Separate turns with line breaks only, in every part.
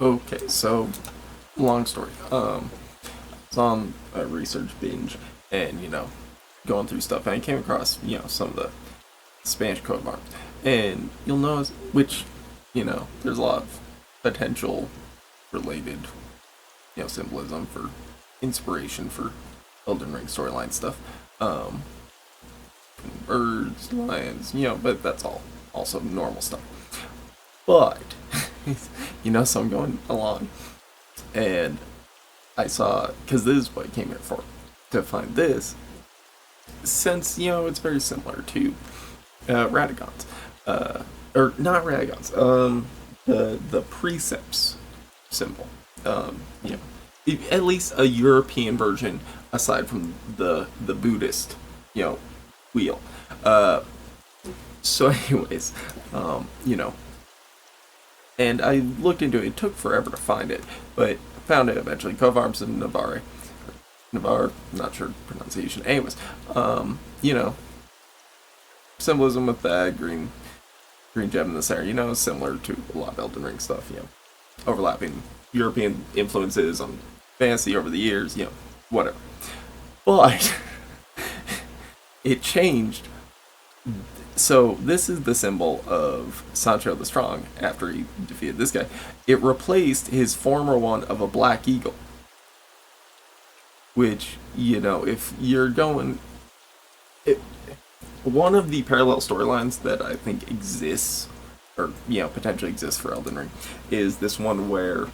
Okay, so long story. It's on a research binge, and going through stuff, and I came across some of the Spanish coat of arms, and you'll notice which there's a lot of potential related symbolism for inspiration for Elden Ring storyline stuff. Um, Birds, lions, but that's all also normal stuff. But so I'm going along, and I saw because this is what I came here for to find this, since it's very similar to Radagons, or not Radagons, the precepts symbol, at least a European version aside from the Buddhist, you know, wheel. Uh, so, anyways, you know, and I looked into it. It took forever to find it, but found it eventually. Coat of Arms in Navarre. Navarre, not sure pronunciation. Anyways, symbolism with that green gem in the center. Similar to a lot of Elden Ring stuff. Overlapping European influences on fantasy over the years. Whatever. But it changed. So this is the symbol of Sancho the Strong after he defeated this guy. It replaced his former one of a black eagle. Which, if you're going. It, one of the parallel storylines that I think exists, or, potentially exists for Elden Ring, is this one where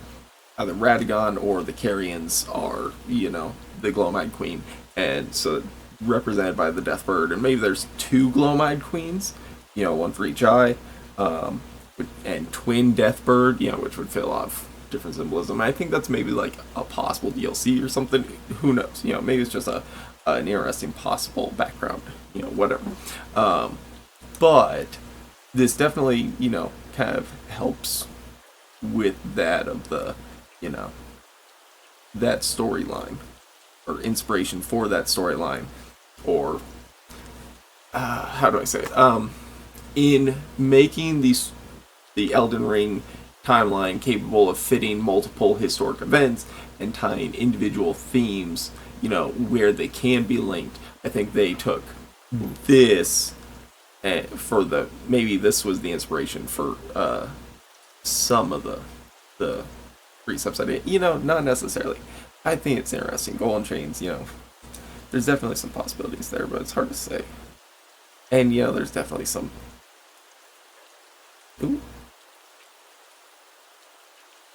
either Radagon or the Carians are, the Glowmide Queen. And so represented by the Deathbird, and maybe there's two Glowmide Queens, one for each eye, and twin Deathbird, which would fill off different symbolism. I think that's maybe like a possible DLC or something. Who knows? Maybe it's just an interesting possible background. Whatever. But this definitely, kind of helps with that of the, that storyline or inspiration for that storyline, or how do I say it? In making the Elden Ring timeline capable of fitting multiple historic events and tying individual themes, where they can be linked. I think they took this for maybe this was the inspiration for some of the precepts I did. Not necessarily. I think it's interesting. Golden chains, there's definitely some possibilities there, but it's hard to say. And there's definitely some. Ooh,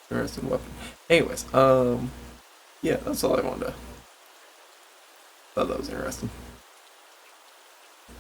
interesting weapon. Anyways, yeah, that's all I wanted to. Thought that was interesting.